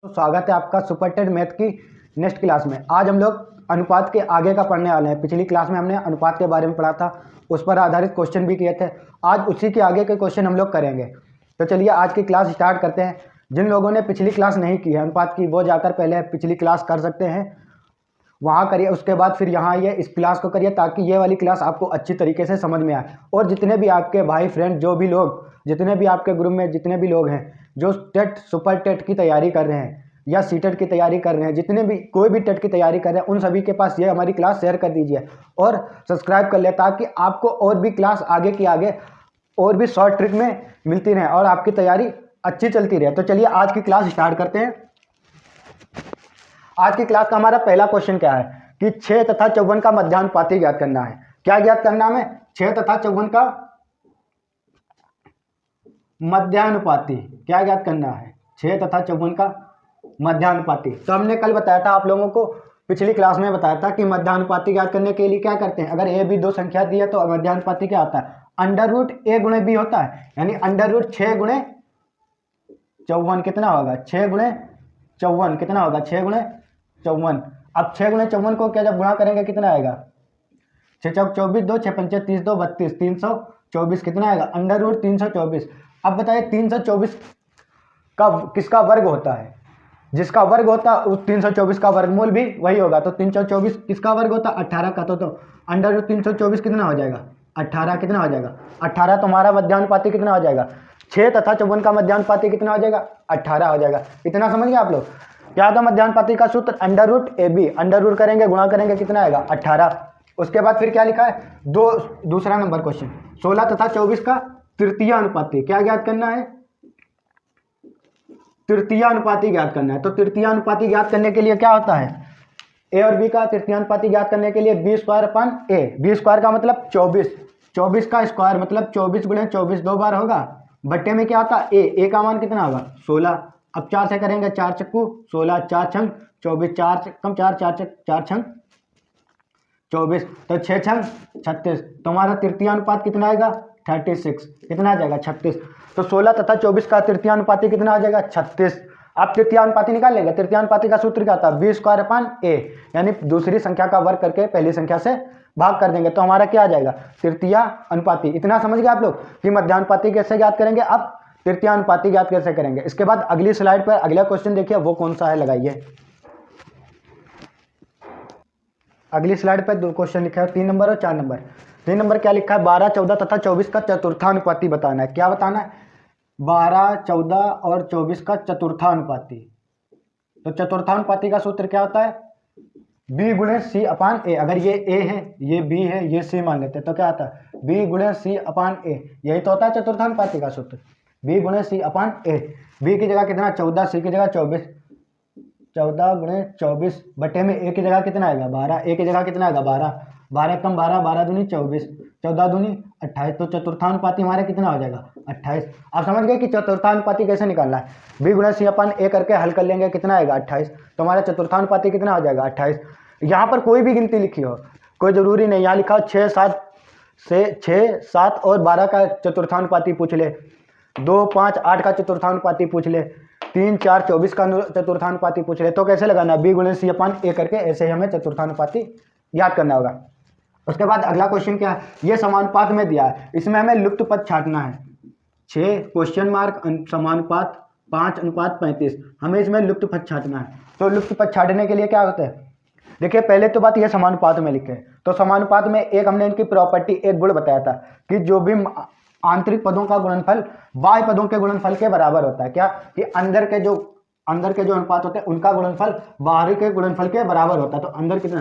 तो स्वागत है आपका सुपर टेट मैथ की नेक्स्ट क्लास में। आज हम लोग अनुपात के आगे का पढ़ने वाले हैं। पिछली क्लास में हमने अनुपात के बारे में पढ़ा था, उस पर आधारित क्वेश्चन भी किए थे। आज उसी के आगे के क्वेश्चन हम लोग करेंगे। तो चलिए आज की क्लास स्टार्ट करते हैं। जिन लोगों ने पिछली क्लास नहीं की है अनुपात की, वो जाकर पहले पिछली क्लास कर सकते हैं, वहाँ करिए। उसके बाद फिर यहाँ आइए, इस क्लास को करिए ताकि ये वाली क्लास आपको अच्छी तरीके से समझ में आए। और जितने भी आपके भाई फ्रेंड, जो भी लोग, जितने भी आपके ग्रुप में जितने भी लोग हैं जो टेट, सुपर टेट की तैयारी कर रहे हैं या सीटेट की तैयारी कर रहे हैं, जितने भी कोई भी टेट की तैयारी कर रहे हैं, उन सभी के पास ये हमारी क्लास शेयर कर दीजिए और सब्सक्राइब कर ले, ताकि आपको और भी क्लास आगे की आगे और भी शॉर्ट ट्रिक में मिलती रहे और आपकी तैयारी अच्छी चलती रहे। तो चलिए आज की क्लास स्टार्ट करते हैं। आज की क्लास का हमारा पहला क्वेश्चन क्या है कि 6 तथा 54 का मध्यानुपाती ज्ञात करना है। क्या ज्ञात करना है? 6 तथा 54 का मध्यानुपाती क्या ज्ञात करना है? 6 तथा 54 का मध्यानुपाती। तो हमने कल बताया था आप लोगों को, पिछली क्लास में बताया था कि मध्यानुपाती ज्ञात करने के लिए क्या करते हैं। अगर ए बी दो संख्या दी है तो मध्यानुपाती क्या होता है? अंडर रूट ए गुणे बी होता है, यानी अंडर रूट 6 गुणे 54 कितना होगा? 6 गुणे 54 कितना होगा? 6 गुणे 54। अब 6 गुणे 54 को क्या जब गुणा करेंगे कितना आएगा? 6 चौक 24, 2 6 पंचे 30, 2 32, 324 कितना आएगा? Under root 324। अब बताइए 324 का किसका वर्ग होता है? जिसका वर्ग होता है उस 324 का वर्गमूल भी वही होगा। तो 324 किसका वर्ग होता है? 18 का। तो अंडर रूट 324 कितना हो जाएगा? 18 कितना हो जाएगा? 18। तुम्हारा मध्यानुपाती कितना हो जाएगा? 6 तथा 54 का मध्यानुपाती कितना हो जाएगा? 18 हो जाएगा। इतना समझ गए आप लोग? क्या होता है मध्यानुपाती का सूत्र? Under root A B, under root करेंगे गुणा करेंगे कितना आएगा? 18। उसके बाद फिर क्या लिखा है? दूसरा नंबर क्वेश्चन, 16 तथा 24 का तृतीय अनुपाती क्या ज्ञात करना है? तृतीय अनुपाती ज्ञात करना है। तो तृतीय अनुपाती ज्ञात करने के लिए क्या होता है? ए और बी का तृतीय अनुपाती ज्ञात करने के लिए बी स्क्वायर अपन ए। बी स्क्वायर का मतलब 24, 24 का स्क्वायर मतलब 24 गुणे 24 दो बार होगा, बट्टे में क्या होता है? ए का मान कितना होगा? 16। अब 4 से करेंगे, 4 चक्कू 16, 4 छंग 24, 4 कम 4 4 छंग 24, तो 6 छंग 36। तुम्हारा तृतीय अनुपात कितना आएगा? 36। कितना आ जाएगा? 36। तो 16 तथा 24 का तृतीय अनुपाती कितना आ जाएगा? 36। आप तृतीय अनुपाती निकाल लेंगे। तृतीय अनुपाती का सूत्र क्या था? बी स्क्वायर अपन ए, यानी दूसरी संख्या का वर्ग करके पहली संख्या से भाग कर देंगे तो हमारा क्या आ जाएगा? तृतीय अनुपाती। इतना समझ गए आप लोग कि मध्यानुपाती कैसे ज्ञात करेंगे, अब तृतीय अनुपाती ज्ञात कैसे करेंगे। इसके बाद अगली स्लाइड पर अगला क्वेश्चन देखिए, वो कौन सा है लगाइए। अगली स्लाइड पर 2 क्वेश्चन लिखा है, 3 नंबर और 4 नंबर। 3 नंबर क्या लिखा है? 12, 14 तथा 24 का चतुर्थानुपाती बताना है। क्या बताना है? 12, 14 और 24 का चतुर्थानुपाती। तो चतुर्थानुपाती का सूत्र क्या होता है? बी गुणे सी अपान ए। अगर ये ए है, ये बी है, ये सी मान लेते हैं तो क्या आता है? बी गुणे सी अपान ए। यही तो होता है चतुर्थानुपाती का सूत्र, बी गुणे सी अपान ए। बी की जगह कितना? 14, सी की जगह 24, 14 गुणे 24 बटे में ए की जगह कितना आएगा? 12। ए की जगह कितना आएगा? 12, 12 कम 12, 12 दूनी 24, 14 दूनी 28। तो चतुर्थानुपाती हमारा कितना हो जाएगा? 28। आप समझ गए कि चतुर्थानुपाती कैसे निकालना है? बी गुणे सी अपन ए करके हल कर लेंगे, कितना आएगा? 28। तो हमारा चतुर्थानुपाती कितना हो जाएगा? 28। यहाँ पर कोई भी गिनती लिखी हो, कोई जरूरी नहीं। यहाँ लिखा हो 6, 7 से 6, 7 और 12 का चतुर्थानुपाती पूछ ले, 2, 5, 8 का चतुर्थानुपाती पूछ ले, 3, 4, 24 का चतुर्थानुपाती पूछ ले, तो कैसे लगाना? बी गुणे सी अपन ए करके ऐसे ही हमें चतुर्थानुपाती याद करना होगा। उसके बाद अगला क्वेश्चन क्या है? ये समानुपात में दिया है, इसमें हमें लुप्त पद छांटना है। 6 क्वेश्चन मार्क समानुपात 5:35, हमें इसमें लुप्त पद छांटना है। तो लुप्त पद छांटने के लिए क्या होता है? देखिए पहले तो बात ये समानुपात में लिखे, तो समानुपात में एक हमने इनकी प्रॉपर्टी, एक गुण बताया था कि जो भी आंतरिक पदों का गुणनफल बाह्य पदों के गुणनफल के बराबर होता है। क्या? कि अंदर के जो अनुपात होते हैं उनका गुणनफल बाहरी के गुणनफल के बराबर होता है। तो अंदर कितना?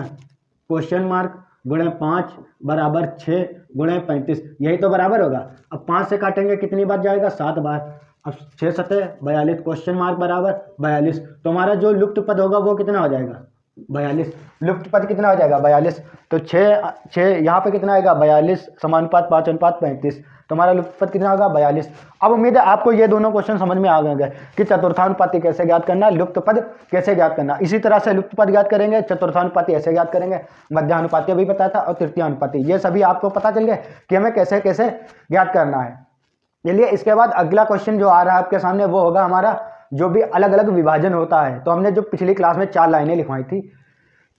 क्वेश्चन मार्क गुणे 5 बराबर 6 गुणे 35, यही तो बराबर होगा। अब 5 से काटेंगे कितनी बार जाएगा? 7 बार। अब 6 7 42, क्वेश्चन मार्क बराबर 42। तो हमारा जो लुप्त पद होगा वो कितना हो जाएगा? 42। लुप्त पद कितना हो जाएगा? 42। तो 6 यहाँ पे कितना आएगा? 42 समानुपात 5:35। तो हमारा लुप्त पद कितना होगा? 42। अब उम्मीद है आपको ये दोनों क्वेश्चन समझ में आ गए कि चतुर्थानुपाती कैसे ज्ञात करना, लुप्त पद कैसे ज्ञात करना। इसी तरह से लुप्त पद ज्ञात करेंगे, चतुर्थानुपाती ऐसे ज्ञात करेंगे, मध्यानुपाती अभी बताया था, और तृतीय अनुपाती। ये सभी आपको पता चल गए कि हमें कैसे कैसे ज्ञात करना है। चलिए इसके बाद अगला क्वेश्चन जो आ रहा है आपके सामने वो होगा हमारा जो भी अलग अलग विभाजन होता है, तो हमने जो पिछली क्लास में 4 लाइनें लिखवाई थी,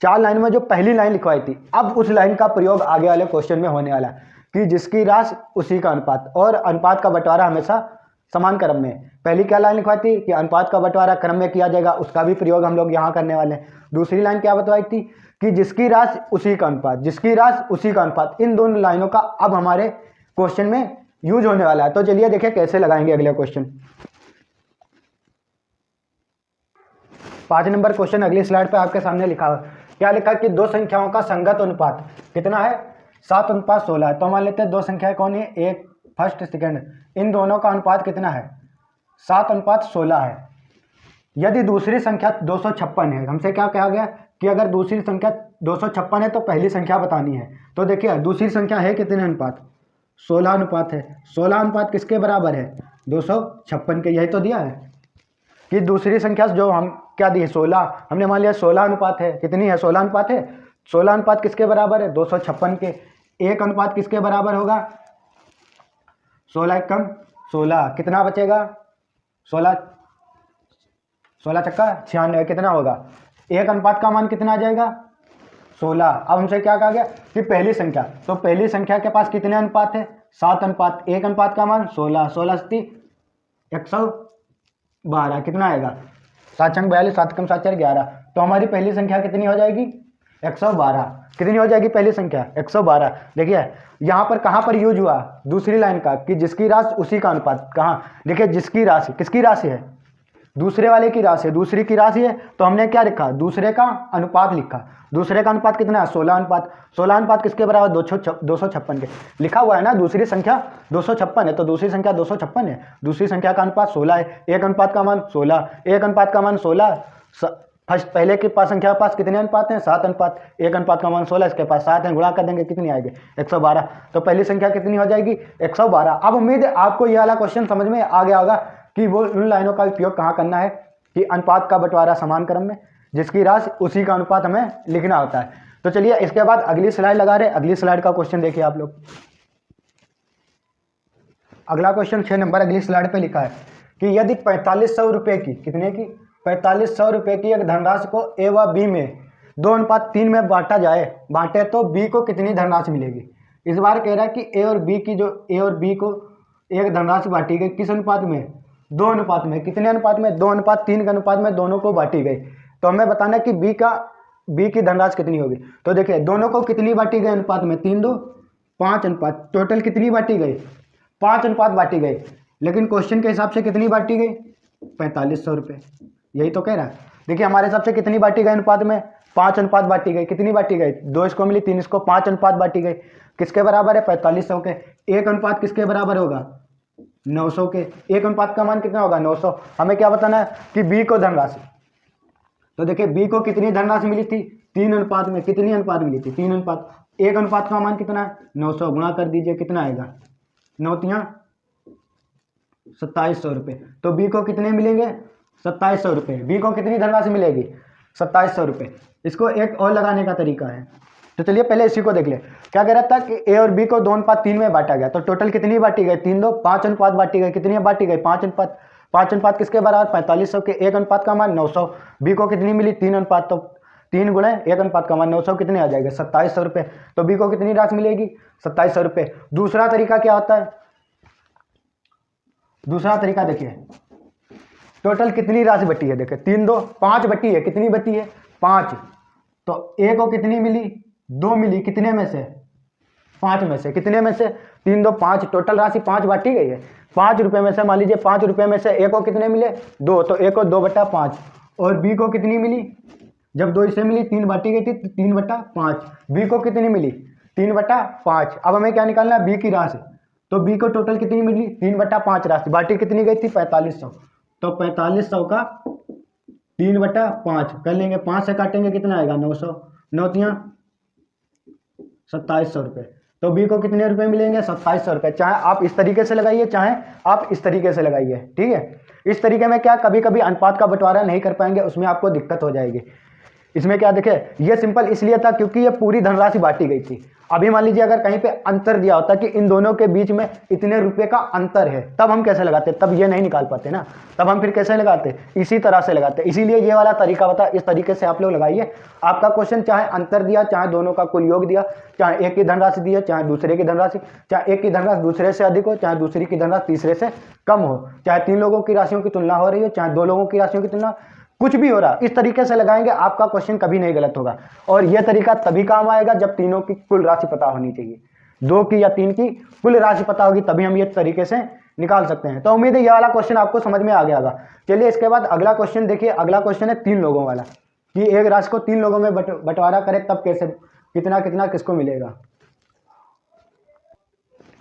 4 लाइन में जो पहली लाइन लिखवाई थी, अब उस लाइन का प्रयोग आगे वाले क्वेश्चन में होने वाला है कि जिसकी राशि उसी का अनुपात, और अनुपात का बंटवारा हमेशा समान क्रम में। पहली क्या लाइन लिखवाई थी कि अनुपात का बंटवारा क्रम में किया जाएगा, उसका भी प्रयोग हम लोग यहाँ करने वाले हैं। दूसरी लाइन क्या बतवाई थी कि जिसकी राशि उसी का अनुपात, जिसकी राशि उसी का अनुपात। इन दोनों लाइनों का अब हमारे क्वेश्चन में यूज होने वाला है। तो चलिए देखिए कैसे लगाएंगे अगले क्वेश्चन। 5 नंबर क्वेश्चन अगली स्लाइड पे आपके सामने लिखा हुआ। क्या लिखा है कि दो संख्याओं का संगत अनुपात कितना है, 7:16 है। तो मान लेते हैं दो संख्याएं कौन है, एक फर्स्ट सेकंड, इन दोनों का अनुपात कितना है, 7:16 है। यदि दूसरी संख्या 256 है, हमसे क्या कहा गया कि अगर दूसरी संख्या 256 है तो पहली संख्या बतानी है। तो देखिए दूसरी संख्या है कितने अनुपात, 16 अनुपात है। 16 अनुपात किसके बराबर है, 256 के। यही तो दिया है कि दूसरी संख्या जो हम क्या दी, 16, हमने मान लिया 16 अनुपात है। कितनी है, 16 अनुपात है। 16 अनुपात किसके बराबर है, 256 के। एक अनुपात किसके बराबर होगा, 16 कम 16, कितना बचेगा, 16 चक्का 96, कितना होगा, एक अनुपात का मान कितना आ जाएगा, 16। अब हमसे क्या कहा गया कि पहली संख्या, तो पहली संख्या के पास कितने अनुपात है, 7 अनुपात। एक अनुपात का मान 16, 16 × 112, कितना आएगा, 7 × 42, 7 कम 7 4 11। तो हमारी पहली संख्या कितनी हो जाएगी, 112। कितनी हो जाएगी पहली संख्या, 112। देखिए यहाँ पर कहाँ पर यूज हुआ, दूसरी लाइन का कि जिसकी राशि उसी का अनुपात। कहाँ, देखिए जिसकी राशि, किसकी राशि है, दूसरे वाले की राशि है, दूसरी की राशि है। तो हमने क्या लिखा, दूसरे का अनुपात लिखा। दूसरे का अनुपात कितना है, 16 अनुपात। 16 अनुपात किसके बराबर, 256 के। लिखा हुआ है ना, दूसरी संख्या 256 है, तो दूसरी संख्या 256 है। दूसरी संख्या का अनुपात 16 है। एक अनुपात का मान 16, एक अनुपात का मान 16। फर्स्ट पहले के पास संख्या के पास कितने अनुपात हैं, 7 अनुपात। एक अनुपात का मान 16, इसके पास 7 है, गुणा कर देंगे कितनी आएगी, 112। तो पहली संख्या कितनी हो जाएगी, 112। अब उम्मीद है आपको ये वाला क्वेश्चन समझ में आ गया होगा कि वो उन लाइनों का उपयोग कहाँ करना है कि अनुपात का बंटवारा समान क्रम में, जिसकी राशि उसी का अनुपात हमें लिखना होता है। तो चलिए इसके बाद अगली स्लाइड लगा रहे। अगली स्लाइड का क्वेश्चन देखिए आप लोग। अगला क्वेश्चन 6 नंबर अगली स्लाइड पे लिखा है कि यदि 4500 रुपये की, कितने की, 4500 रुपये की एक धनराशि को ए व बी में 2:3 में बांटे तो बी को कितनी धनराशि मिलेगी। इस बार कह रहा है कि ए और बी को एक धनराशि बांटी गई, किस अनुपात में, 2 अनुपात में। कितने अनुपात में, 2:3 के अनुपात में दोनों को बांटी गई। तो हमें बताना है कि बी की धनराशि कितनी होगी। तो देखिए दोनों को कितनी बांटी गई अनुपात में, 3 2 5 अनुपात। टोटल कितनी बांटी गई, 5 अनुपात बांटी गई। लेकिन क्वेश्चन के हिसाब से कितनी बांटी गई, 4500 रुपये। यही तो कह रहा है। देखिए हमारे हिसाब से कितनी बांटी गई अनुपात में, 5 अनुपात बांटी गई। कितनी बांटी गई, 2 इसको मिली, 3 इसको, 5 अनुपात बांटी गई। किसके बराबर है, 4500 के। एक अनुपात किसके बराबर होगा, 900 के। एक अनुपात का मान कितना होगा, 900। हमें क्या बताना है कि बी को धनराशि। तो देखिए बी को कितनी धनराशि मिली थी, 3 अनुपात में। कितनी अनुपात मिली थी, 3 अनुपात। एक अनुपात का मान कितना है, 900। गुणा कर दीजिए, कितना आएगा, 9 × 2700 रुपये। तो बी को कितने मिलेंगे, 2700 रुपये। बी को कितनी धनराशि मिलेगी, 2700 रुपये। इसको एक और लगाने का तरीका है। तो चलिए पहले इसी को देख ले। क्या कह रहा था कि ए और बी को 2:3 में बांटा गया। तो टोटल कितनी बांटी गई, 3 2 5 अनुपात बांटी गई। कितनी बांटी गई, 5 अनुपात। 5 अनुपात किसके बराबर, 4500 के। एक अनुपात का मान 900। बी को कितनी मिली, 3 अनुपात। तो 3 × 1 अनुपात का मान 900, कितने आ जाएगा, 2700 रुपये। तो बी को कितनी राशि मिलेगी, 2700 रुपये। दूसरा तरीका क्या होता है, दूसरा तरीका देखिए, टोटल कितनी राशि बटी है। देखिए 3 2 5 बटी है। कितनी बटी है, 5। तो ए को कितनी मिली, 2 मिली। कितने में से, 5 में से। कितने में से, 3 2 5। टोटल राशि 5 बांटी गई है। 5 रुपये में से मान लीजिए 5 रुपये में से ए को कितने मिले, 2। तो ए को 2/5। और बी को कितनी मिली, जब 2 इसे मिली, 3 बांटी गई थी, 3/5। बी को कितनी मिली, 3/5। अब हमें क्या निकालना है, बी की राशि। तो बी को टोटल कितनी मिली, 3/5 राशि। बांटी कितनी गई थी, 4500। तो 4500 का 3/5 कर लेंगे, 5 से काटेंगे, कितना आएगा, 900। 9 × 2700 रुपये। तो बी को कितने रुपए मिलेंगे, 2700 रुपये। चाहे आप इस तरीके से लगाइए, चाहे आप इस तरीके से लगाइए, ठीक है। इस तरीके में क्या, कभी कभी अनुपात का बंटवारा नहीं कर पाएंगे, उसमें आपको दिक्कत हो जाएगी। इसमें क्या देखे, ये सिंपल इसलिए था क्योंकि ये पूरी धनराशि बांटी गई थी। अभी मान लीजिए अगर कहीं पे अंतर दिया होता कि इन दोनों के बीच में इतने रुपए का अंतर है, तब हम कैसे लगाते, तब ये नहीं निकाल पाते ना, तब हम फिर कैसे लगाते, इसी तरह से लगाते। इसीलिए ये वाला तरीका बता, इस तरीके से आप लोग लगाइए। आपका क्वेश्चन चाहे अंतर दिया, चाहे दोनों का कुल योग दिया, चाहे एक की धनराशि दी है, चाहे दूसरे की धनराशि, चाहे एक की धनराशि दूसरे से अधिक हो, चाहे दूसरी की धनराशि तीसरे से कम हो, चाहे 3 लोगों की राशियों की तुलना हो रही हो, चाहे 2 लोगों की राशियों की तुलना, कुछ भी हो रहा, इस तरीके से लगाएंगे आपका क्वेश्चन कभी नहीं गलत होगा। और यह तरीका तभी काम आएगा जब तीनों की कुल राशि पता होनी चाहिए, 2 की या 3 की कुल राशि पता होगी, तभी हम ये तरीके से निकाल सकते हैं। तो उम्मीद है यह वाला क्वेश्चन आपको समझ में आ गया होगा। चलिए इसके बाद अगला क्वेश्चन देखिए। अगला क्वेश्चन है 3 लोगों वाला, कि एक राशि को 3 लोगों में बंटवारा करें तब कैसे, कितना कितना किसको मिलेगा।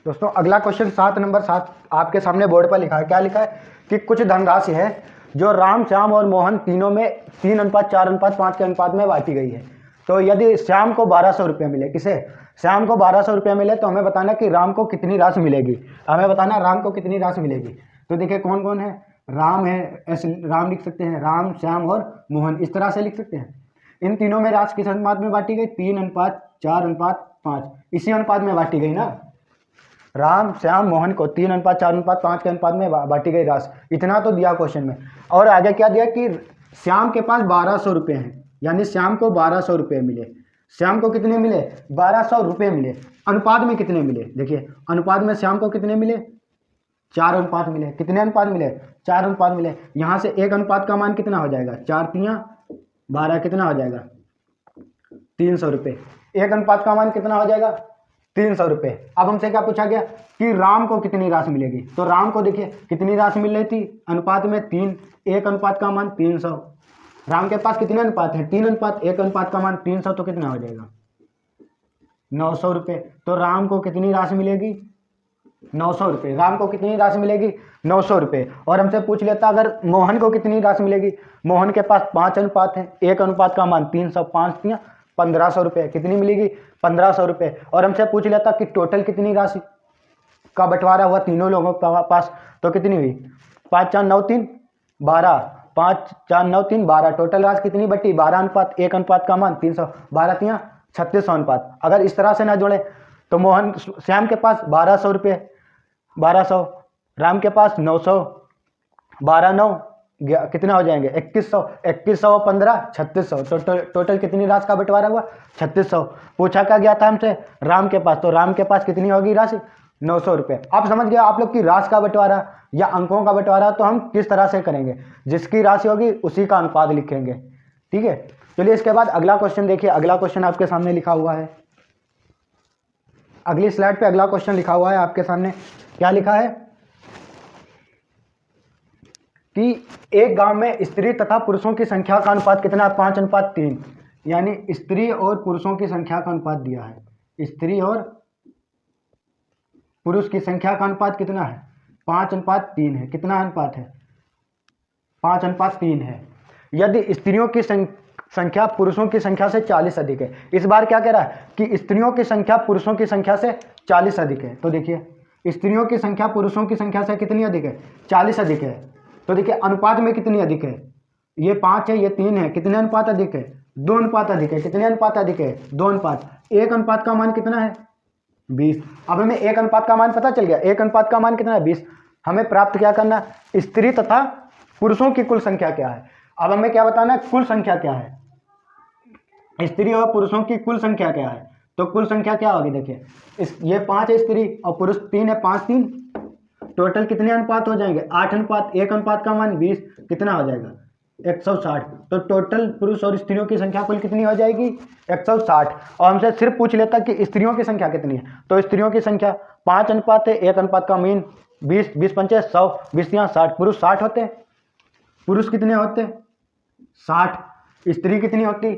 दोस्तों अगला क्वेश्चन 7 नंबर 7 आपके सामने बोर्ड पर लिखा है। क्या लिखा है कि कुछ धनराशि है जो राम, श्याम और मोहन तीनों में 3:4:5 के अनुपात में बांटी गई है। तो यदि श्याम को 1200 रुपये मिले, किसे, श्याम को 1200 रुपये मिले, तो हमें बताना कि राम को कितनी राशि मिलेगी। हमें बताना राम को कितनी राशि मिलेगी। तो देखिए कौन कौन है, राम है, ऐसे राम लिख सकते हैं, राम, श्याम और मोहन, इस तरह से लिख सकते हैं। इन तीनों में राशि किस अनुपात में बांटी गई, 3:4:5, इसी अनुपात में बांटी गई ना। राम, श्याम, मोहन को 3:4:5 के अनुपात में बांटी गई राशि, इतना तो दिया क्वेश्चन में। और आगे क्या दिया कि श्याम के पास 1200 रुपये हैं, यानी श्याम को 1200 रुपये मिले। श्याम को कितने मिले, 1200 रुपये मिले। अनुपात में कितने मिले, देखिए अनुपात में श्याम को कितने मिले, 4 अनुपात मिले। कितने अनुपात मिले, 4 अनुपात मिले। यहाँ से एक अनुपात का मान कितना हो जाएगा, 4×3=12, कितना हो जाएगा, 300 रुपये। एक अनुपात का मान कितना हो जाएगा, 300 रुपये। अब हमसे क्या पूछा गया कि राम को कितनी राशि मिलेगी। तो राम को देखिए कितनी राशि मिल रही थी, अनुपात में 3, एक अनुपात का मान 300। राम के पास कितने अनुपात हैं, 3 अनुपात, एक अनुपात का मान 300, तो कितना हो जाएगा, 900 रुपये। तो राम को कितनी राशि मिलेगी, 900 रुपये। राम को कितनी राशि मिलेगी, 900 रुपये। और हमसे पूछ लेता अगर मोहन को कितनी राशि मिलेगी। मोहन के पास 5 अनुपात हैं, एक अनुपात का मान 300, 5×3=1500 रुपये। कितनी मिलेगी, 1500 रुपये। और हमसे पूछ लेता कि टोटल कितनी राशि का बंटवारा हुआ तीनों लोगों के पास, तो कितनी हुई, 5×4=9=12, 5×4=9=12, टोटल राशि कितनी बटी, 12 अनुपात, एक अनुपात का मान 300, 12×3=3600 अनुपात। अगर इस तरह से ना जोड़े तो मोहन, श्याम के पास 1200 रुपये, 1200, राम के पास 900, 12×9 कितना हो जाएंगे, 2100, 2100 और 15 3600। तो टोटल कितनी राशि का बंटवारा हुआ, 3600। पूछा क्या गया था हमसे, राम के पास, तो राम के पास कितनी होगी राशि, 900 रुपये। आप समझ गए आप लोग की राशि का बंटवारा या अंकों का बंटवारा तो हम किस तरह से करेंगे, जिसकी राशि होगी उसी का अनुपात लिखेंगे, ठीक है। चलिए इसके बाद अगला क्वेश्चन देखिए। अगला क्वेश्चन आपके सामने लिखा हुआ है, अगली स्लाइड पे अगला क्वेश्चन लिखा हुआ है आपके सामने। क्या लिखा है कि एक गांव में स्त्री तथा पुरुषों की संख्या का अनुपात कितना है, 5:3, यानी स्त्री और पुरुषों की संख्या का अनुपात दिया है। स्त्री और पुरुष की संख्या का अनुपात कितना है, 5:3 है। कितना अनुपात है, 5:3 है। यदि स्त्रियों की संख्या पुरुषों की संख्या से 40 अधिक है। इस बार क्या कह रहा है कि स्त्रियों की संख्या पुरुषों की संख्या से 40 अधिक है। तो देखिए स्त्रियों की संख्या पुरुषों की संख्या से कितनी अधिक है, 40 अधिक है। तो देखिए अनुपात में कितनी अधिक है, ये 5 है, ये 3 है, कितने अनुपात अधिक है, 2 अनुपात अधिक है। कितने अनुपात अधिक है, 2 अनुपात। एक अनुपात का मान कितना है, 20। अब हमें एक अनुपात का मान पता चल गया, एक अनुपात का मान कितना है, 20। हमें प्राप्त क्या करना, स्त्री तथा पुरुषों की कुल संख्या क्या है। अब हमें क्या बताना है, कुल संख्या क्या है, स्त्री और पुरुषों की कुल संख्या क्या है। तो कुल संख्या क्या होगी, देखिए ये 5 है स्त्री और पुरुष 3 है, 5 3, टोटल कितने अनुपात हो जाएंगे, 8 अनुपात। एक अनुपात का मान 20, कितना हो जाएगा, 160। तो टोटल पुरुष और स्त्रियों की संख्या कुल कितनी हो जाएगी, 160। और हमसे सिर्फ पूछ लेता कि स्त्रियों की संख्या कितनी है, तो स्त्रियों की संख्या 5 अनुपात है, एक अनुपात का मीन 20, 20 पंचे 100, 20×3=60। पुरुष 60 होते हैं, पुरुष कितने होते, 60, स्त्री कितनी होती,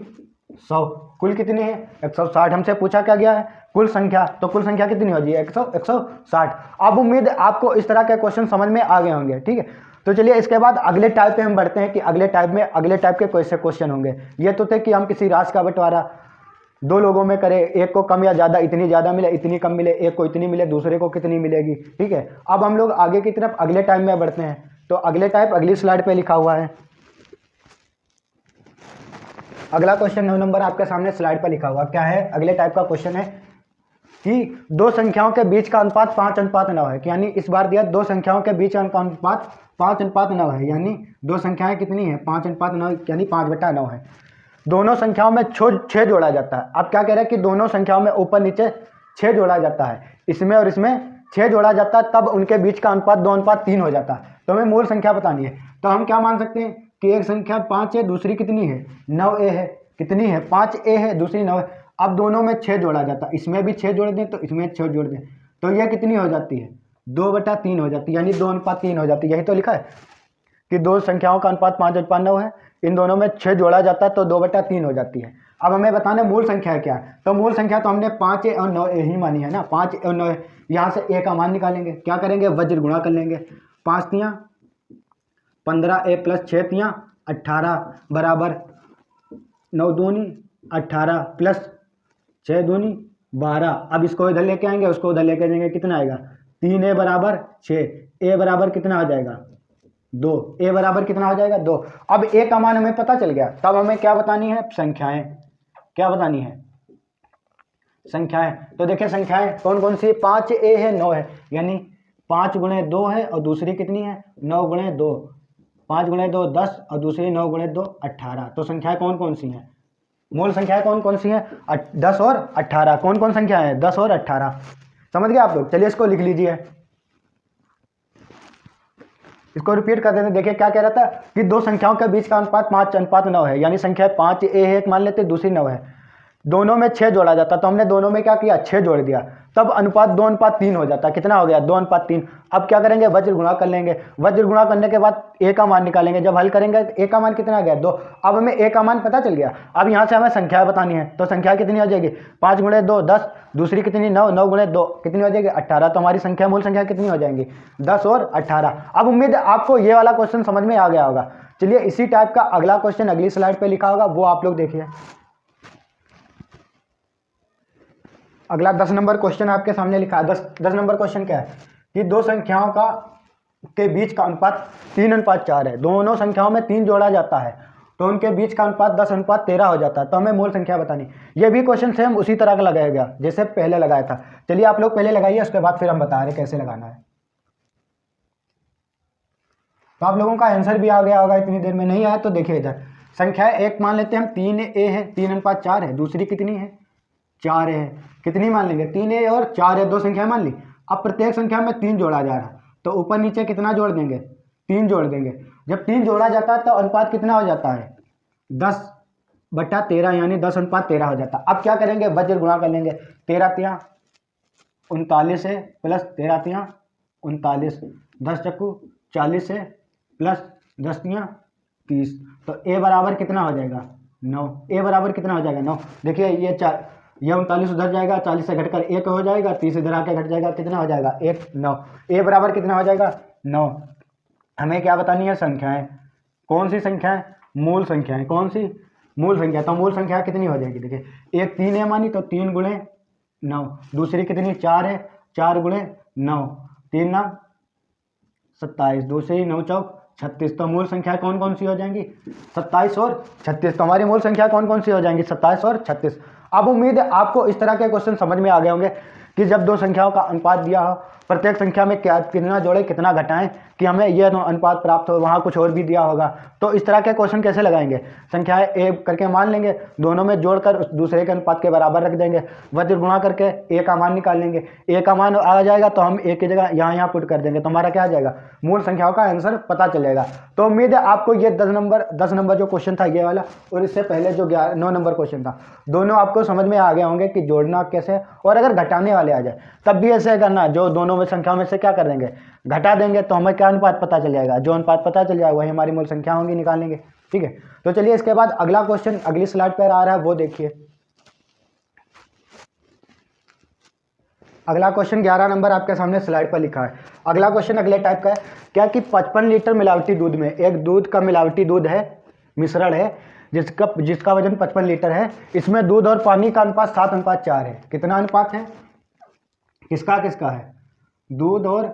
100। कुल कितनी है, 160। हमसे पूछा क्या गया है, कुल संख्या। तो कुल संख्या कितनी हो जाएगी, 160। अब उम्मीद आपको इस तरह के क्वेश्चन समझ में आ गए होंगे, ठीक है। तो चलिए इसके बाद अगले टाइप पे हम बढ़ते हैं कि अगले टाइप के कैसे क्वेश्चन होंगे। ये तो थे कि हम किसी राशि का बंटवारा 2 लोगों में करें, एक को कम या ज़्यादा, इतनी ज़्यादा मिले, इतनी कम मिले, एक को इतनी मिले, दूसरे को कितनी मिलेगी, ठीक है। अब हम लोग आगे की तरफ अगले टाइप में बढ़ते हैं। तो अगले टाइप अगली स्लाइड पर लिखा हुआ है। अगला क्वेश्चन 9 नंबर आपके सामने स्लाइड पर लिखा हुआ क्या है। अगले टाइप का क्वेश्चन है कि दो संख्याओं के बीच का अनुपात 5:9 है। यानी इस बार दिया दो संख्याओं के बीच का अनुपात 5:9 है। यानी दो संख्याएं कितनी है 5:9 यानी 5/9 है। दोनों संख्याओं में 6 जोड़ा जाता है। अब क्या कह रहे हैं कि दोनों संख्याओं में ऊपर नीचे 6 जोड़ा जाता है, इसमें और इसमें 6 जोड़ा जाता है, तब उनके बीच का अनुपात 2:3 हो जाता है। तो हमें मूल संख्या बतानी है। तो हम क्या मान सकते हैं कि एक संख्या 5 है, दूसरी कितनी है 9a है। कितनी है 5a है, दूसरी 9 है। अब दोनों में 6 जोड़ा जाता है, इसमें भी 6 जोड़ दें तो इसमें 6 जोड़ दें तो यह कितनी हो जाती है 2/3 हो जाती है, यानी 2:3 हो जाती है। यही तो लिखा है कि दो संख्याओं का अनुपात 5:9 है, इन दोनों में 6 जोड़ा जाता है तो 2/3 हो जाती है। अब हमें बताना है मूल संख्या क्या है। तो मूल संख्या तो हमने 5a और 9a ही मानी है ना, 5 और 9 यहाँ से a का मान निकालेंगे। क्या करेंगे वज्र गुणा कर लेंगे। 5 तियाँ 15a प्लस 6 तियाँ 18 बराबर 9 दूनी 18 प्लस 6 दूनी 12। अब इसको इधर लेके आएंगे, उसको उधर लेके जाएंगे, कितना आएगा 3a बराबर 6, a बराबर कितना हो जाएगा 2, a बराबर कितना हो जाएगा 2। अब a का मान हमें पता चल गया, तब हमें क्या बतानी है संख्याएं। क्या बतानी है संख्याएं। तो देखिए संख्याएं कौन कौन सी है 5a है 9 है, यानी 5 गुणे 2 है और दूसरी कितनी है 9 गुणे 2। 5 गुणे 2 10 और दूसरी 9 गुणे 2 18। तो संख्याएं कौन कौन सी हैं मूल संख्याएं कौन कौन सी हैं 10 और 18। कौन कौन संख्याएं हैं 10 और 18। समझ गए आप लोग। चलिए इसको लिख लीजिए, इसको रिपीट कर देते हैं। देखिए क्या कह रहा था कि दो संख्याओं के बीच का अनुपात 5:9 है, यानी संख्या 5a है एक मान लेते, दूसरी 9 है। दोनों में 6 जोड़ा जाता, तो हमने दोनों में क्या किया 6 जोड़ दिया, तब अनुपात 2:3 हो जाता। कितना हो गया 2:3। अब क्या करेंगे वज्र गुणा कर लेंगे। वज्र गुणा करने के बाद a का मान निकालेंगे। जब हल करेंगे तो a का मान कितना आ गया 2। अब हमें a का मान पता चल गया। अब यहाँ से हमें संख्या बतानी है, तो संख्या कितनी हो जाएगी 5 गुणे 2 10, दूसरी कितनी 9, 9 गुणे 2 कितनी हो जाएगी 18। तो हमारी संख्या मूल संख्या कितनी हो जाएंगी 10 और 18। अब उम्मीद है आपको ये वाला क्वेश्चन समझ में आ गया होगा। चलिए इसी टाइप का अगला क्वेश्चन अगली स्लाइड पर लिखा होगा, वो आप लोग देखिए। अगला 10 नंबर क्वेश्चन आपके सामने लिखा है। 10 नंबर क्वेश्चन क्या है कि दो संख्याओं का के बीच का अनुपात 3:4 है। दोनों संख्याओं में 3 जोड़ा जाता है तो उनके बीच का अनुपात 10:13 हो जाता है। तो हमें मूल संख्या बतानी। ये भी क्वेश्चन सेम उसी तरह का लगाया गया जैसे पहले लगाया था। चलिए आप लोग पहले लगाइए, उसके बाद फिर हम बता रहे कैसे लगाना है। तो आप लोगों का आंसर भी आ गया होगा, इतनी देर में नहीं आया तो देखिए इधर। संख्या एक मान लेते हैं हम 3a है, 3:4 है। दूसरी कितनी है 4 है। कितनी मान लेंगे 3a और 4 है, दो संख्या मान ली। अब प्रत्येक संख्या में 3 जोड़ा जा रहा है तो ऊपर नीचे कितना जोड़ देंगे 3 जोड़ देंगे। जब 3 जोड़ा जाता है तो अनुपात कितना हो जाता है 10/13, यानी 10:13 हो जाता है। अब क्या करेंगे वज्र गुणा कर लेंगे। 13 तियाँ 39 है प्लस 13 तियाँ 39, 10 चक्कू 40 है प्लस 10 तियाँ 30। तो a बराबर कितना हो जाएगा 9। a बराबर कितना हो जाएगा 9। देखिए ये 39 उधर जाएगा, 40 से घटकर 1 हो जाएगा, 30 इधर आके घट जाएगा, कितना हो जाएगा 1 9। a बराबर कितना हो जाएगा 9। हमें क्या बतानी है संख्याएं। कौन सी संख्याएं मूल संख्याएं। कौन सी मूल संख्या। तो मूल संख्या कितनी हो जाएगी देखिए एक 3 है मानी तो 3 गुणे 9, दूसरी कितनी 4 है 4 गुणे 9, 3 9 27, दूसरी 9 चौक 36। तो मूल संख्या कौन कौन सी हो जाएंगी 27 और 36। तो हमारी मूल संख्या कौन कौन सी हो जाएंगी 27 और 36। अब उम्मीद है आपको इस तरह के क्वेश्चन समझ में आ गए होंगे कि जब दो संख्याओं का अनुपात दिया हो, प्रत्येक संख्या में क्या कितना जोड़े कितना घटाएं कि हमें यह अनुपात प्राप्त हो। वहाँ कुछ और भी दिया होगा तो इस तरह के क्वेश्चन कैसे लगाएंगे। संख्याएं ए करके मान लेंगे, दोनों में जोड़कर उस दूसरे के अनुपात के बराबर रख देंगे, वज्र गुणा करके ए का मान निकाल लेंगे। ए का मान आ जाएगा तो हम ए की जगह यहाँ पुट कर देंगे तो हमारा क्या आ जाएगा मूल संख्याओं का आंसर पता चलेगा। तो उम्मीद है आपको ये 10 नंबर जो क्वेश्चन था ये वाला और इससे पहले जो 9 नंबर क्वेश्चन था दोनों आपको समझ में आ गए होंगे कि जोड़ना कैसे। और अगर घटाने वाले आ जाए तब भी ऐसे करना, जो दोनों में संख्याओं में से क्या कर देंगे घटा देंगे तो हमें क्या अनुपात पता चल जाएगा। जो अनुपात पता चल जाएगा वही हमारी मूल संख्या होंगी, निकालेंगे। ठीक है। तो चलिए इसके बाद अगला क्वेश्चन अगली स्लाइड पर आ रहा है वो देखिए। अगला क्वेश्चन 11 नंबर आपके सामने स्लाइड पर लिखा है। अगला क्वेश्चन अगले टाइप का है क्या कि 55 लीटर मिलावटी दूध में, एक दूध का मिलावटी दूध है मिश्रण है जिसका वजन 55 लीटर है, इसमें दूध और पानी का अनुपात 7:4 है। कितना अनुपात है किसका किसका है दूध और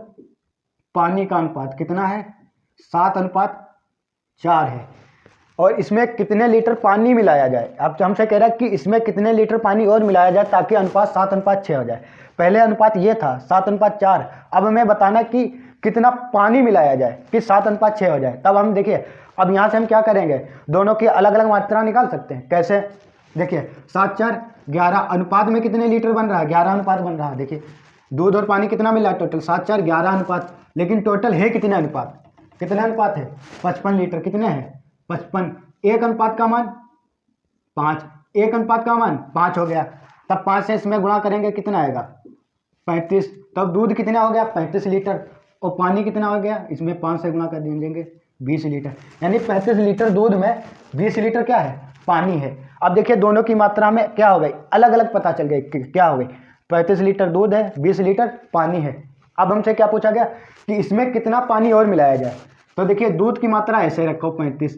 पानी का अनुपात कितना है 7:4 है। और इसमें कितने लीटर पानी मिलाया जाए। अब तो हमसे कह रहा है कि इसमें कितने लीटर पानी और मिलाया जाए ताकि अनुपात 7:6 हो जाए। पहले अनुपात ये था 7:4, अब हमें बताना कि कितना पानी मिलाया जाए कि 7:6 हो जाए। तब हम देखिए, अब यहाँ से हम क्या करेंगे, दोनों की अलग अलग मात्रा निकाल सकते हैं। कैसे, देखिए 7 4 11 अनुपात में कितने लीटर बन रहा है, 11 अनुपात बन रहा है। देखिए दूध और पानी कितना मिला टोटल, 7 4 11 अनुपात, लेकिन टोटल है कितने अनुपात, कितने अनुपात है 55 लीटर। कितने हैं 55, एक अनुपात का मान 5, एक अनुपात का मान 5 हो गया। तब 5 से इसमें गुणा करेंगे कितना आएगा 35। तब दूध कितना हो गया 35 लीटर, और पानी कितना हो गया, इसमें 5 से गुणा कर देंगे 20 लीटर। यानी 35 लीटर दूध में 20 लीटर क्या है, पानी है। अब देखिए दोनों की मात्रा में क्या हो गई, अलग अलग पता चल गई कि क्या हो गई, 35 लीटर दूध है, 20 लीटर पानी है। अब हमसे क्या पूछा गया कि इसमें कितना पानी और मिलाया जाए। तो देखिए दूध की मात्रा ऐसे रखो 35,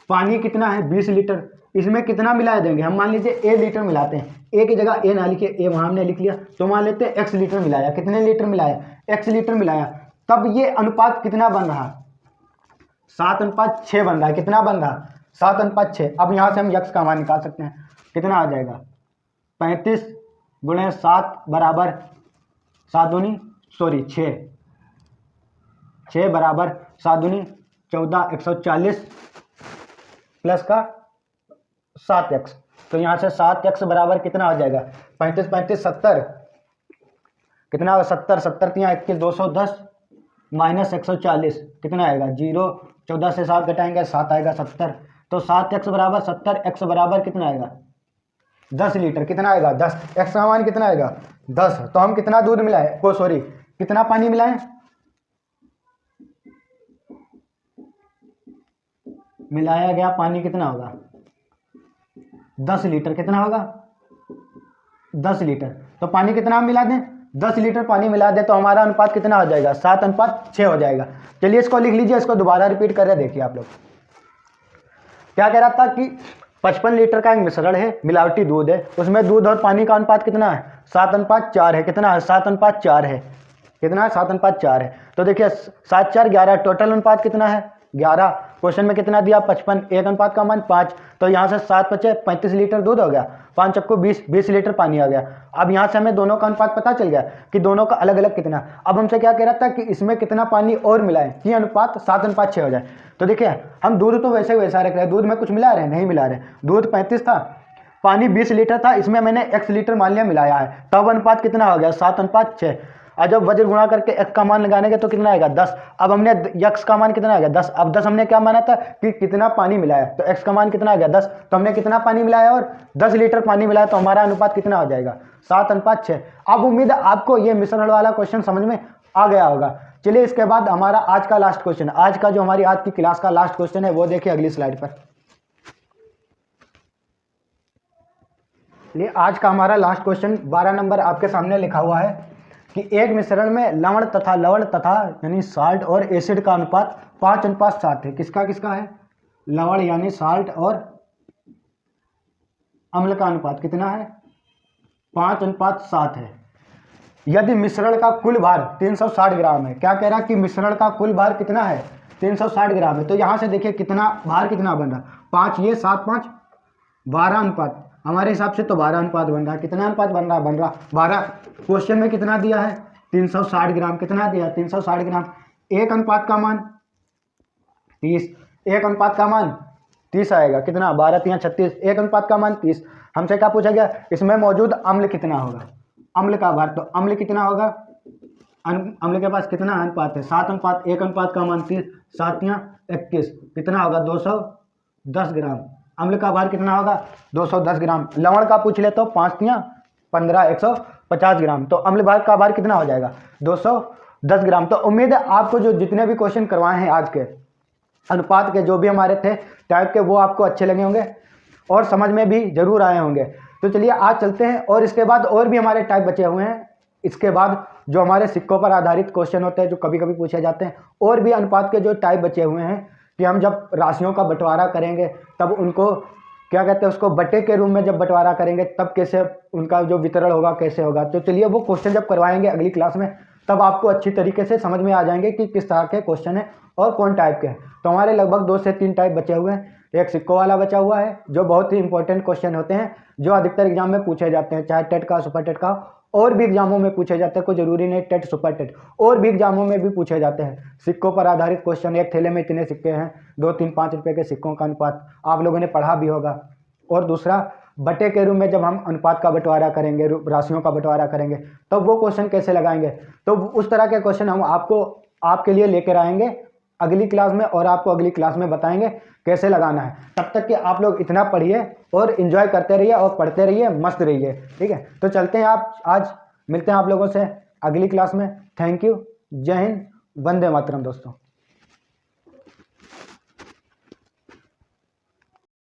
पानी कितना है 20 लीटर, इसमें कितना मिला देंगे हम, मान लीजिए ए लीटर मिलाते हैं, ए की जगह ए ना लिखिए, ए वहाँ हमने लिख लिया, तो मान लेते हैं एक्स लीटर मिलाया। कितने लीटर मिलाया, एक्स लीटर मिलाया। तब ये अनुपात कितना बन रहा, 7:6 बन रहा है। कितना बन रहा 7:6। अब यहाँ से हम यक्स का मान निकाल सकते हैं, कितना आ जाएगा 35 × 7 बराबर 7 दूनी 6 बराबर 7 दूनी 14, 140 प्लस का 7x। तो यहाँ से 7x बराबर कितना आ जाएगा 35 35 70, कितना होगा 70 70 3 21 210 माइनस 140 कितना आएगा 0, 14 से 7 घटाएंगे 7 आएगा 70। तो 7x बराबर 70, x बराबर कितना आएगा 10 लीटर। कितना आएगा 10, x का मान कितना आएगा 10। तो हम कितना दूध मिलाए, को सॉरी कितना पानी मिलाएं, मिलाया गया पानी कितना होगा 10 लीटर। कितना होगा 10 लीटर। तो पानी कितना हम मिला दें, 10 लीटर पानी मिला दे, तो हमारा अनुपात कितना हो जाएगा 7:6 हो जाएगा। चलिए इसको लिख लीजिए, इसको दोबारा रिपीट कर रहे, देखिए आप लोग क्या कह रहा था कि 55 लीटर का एक मिश्रण है, मिलावटी दूध है, उसमें दूध और पानी का अनुपात कितना है 7:4 है। कितना है 7:4 है, कितना है 7:4 है। तो देखिए 7 4 11, टोटल अनुपात कितना है 11। क्वेश्चन में कितना दिया 55, एक अनुपात का मान 5। तो यहाँ से 7 5 35 लीटर दूध हो गया, 5 चक्को 20 लीटर पानी आ गया। अब यहाँ से हमें दोनों का अनुपात पता चल गया कि दोनों का अलग अलग कितना। अब हमसे क्या कह रहा था कि इसमें कितना पानी और मिलाएं कि अनुपात 7:6 हो जाए। तो देखिए हम दूध तो वैसे वैसा रख रहे हैं, दूध में कुछ मिला रहे हैं, नहीं मिला रहे। दूध 35 था, पानी 20 लीटर था, इसमें मैंने x लीटर मान लिया मिलाया है, तब अनुपात कितना हो गया 7:6। और जब वज्र गुणा करके x का मान लगाएंगे तो कितना आएगा 10। अब हमने x का मान कितना आएगा 10। अब 10 हमने क्या माना था कि कितना पानी मिलाया, तो x का मान कितना आ गया 10। तो हमने कितना पानी मिलाया और 10 लीटर पानी मिलाया, तो हमारा अनुपात कितना हो जाएगा 7:6। अब उम्मीद है आपको ये मिश्रण वाला क्वेश्चन समझ में आ गया होगा। चलिए इसके बाद हमारा आज का लास्ट क्वेश्चन, आज का जो हमारी आज की क्लास का लास्ट क्वेश्चन है वो देखिए अगली स्लाइड पर। चलिए आज का हमारा लास्ट क्वेश्चन 12 नंबर आपके सामने लिखा हुआ है कि एक मिश्रण में लवण तथा यानी साल्ट और एसिड का अनुपात 5:7 है। किसका किसका है, लवण यानी साल्ट और अम्ल का अनुपात कितना है 5:7 है। यदि मिश्रण का कुल भार 360 ग्राम है, क्या कह रहा है कि मिश्रण का कुल भार कितना है 360 ग्राम है। तो यहाँ से देखिए कितना भार कितना बन रहा 5 ये 7 5 12 अनुपात, हमारे हिसाब से तो 12 अनुपात बन रहा है। कितना अनुपात बन रहा 12। क्वेश्चन में कितना दिया है 360 ग्राम, कितना दिया 360 ग्राम। एक अनुपात का मान 30, एक अनुपात का मान 30 आएगा, कितना 12 3 36, एक अनुपात का मान 30। हमसे क्या पूछा गया, इसमें मौजूद अम्ल कितना होगा, अम्ल का भार। तो अम्ल कितना होगा, अम्ल के पास कितना अनुपात है 7 अनुपात, एक अनुपात का मान 30, 7 21, कितना होगा 210 ग्राम। अम्ल का भार कितना होगा 210 ग्राम। लवण का पूछ ले तो 5 15 150 ग्राम। तो अम्ल भार का भार कितना हो जाएगा 210 ग्राम। तो उम्मीद है आपको जो जितने भी क्वेश्चन करवाए हैं आज के अनुपात के जो भी हमारे थे टाइप के, वो आपको अच्छे लगे होंगे और समझ में भी जरूर आए होंगे। तो चलिए आज चलते हैं, और इसके बाद और भी हमारे टाइप बचे हुए हैं। इसके बाद जो हमारे सिक्कों पर आधारित क्वेश्चन होते हैं जो कभी कभी पूछे जाते हैं, और भी अनुपात के जो टाइप बचे हुए हैं कि हम जब राशियों का बंटवारा करेंगे तब उनको क्या कहते हैं, उसको बटे के रूप में जब बंटवारा करेंगे तब कैसे उनका जो वितरण होगा कैसे होगा। तो चलिए वो क्वेश्चन जब करवाएंगे अगली क्लास में तब आपको अच्छी तरीके से समझ में आ जाएंगे कि किस तरह के क्वेश्चन है और कौन टाइप के हैं। तो हमारे लगभग 2 से 3 टाइप बचे हुए हैं। एक सिक्कों वाला बचा हुआ है, जो बहुत ही इंपॉर्टेंट क्वेश्चन होते हैं, जो अधिकतर एग्जाम में पूछे जाते हैं, चाहे टेट का, सुपर टेट का, और भी एग्जामों में पूछे जाते हैं। कोई जरूरी नहीं टेट सुपर टेट, और भी एग्जामों में भी पूछे जाते हैं सिक्कों पर आधारित क्वेश्चन। एक थैले में इतने सिक्के हैं, 2, 3, 5 रुपए के सिक्कों का अनुपात आप लोगों ने पढ़ा भी होगा। और दूसरा, बटे के रूप में जब हम अनुपात का बंटवारा करेंगे, राशियों का बंटवारा करेंगे, तब वो क्वेश्चन कैसे लगाएंगे, तो उस तरह के क्वेश्चन हम आपके लिए लेकर आएंगे अगली क्लास में, और आपको अगली क्लास में बताएंगे कैसे लगाना है। तब तक कि आप लोग इतना पढ़िए और एंजॉय करते रहिए और पढ़ते रहिए, मस्त रहिए। ठीक है, तो चलते हैं, आप आज मिलते हैं आप लोगों से अगली क्लास में। थैंक यू, जय हिंद, वंदे मातरम दोस्तों।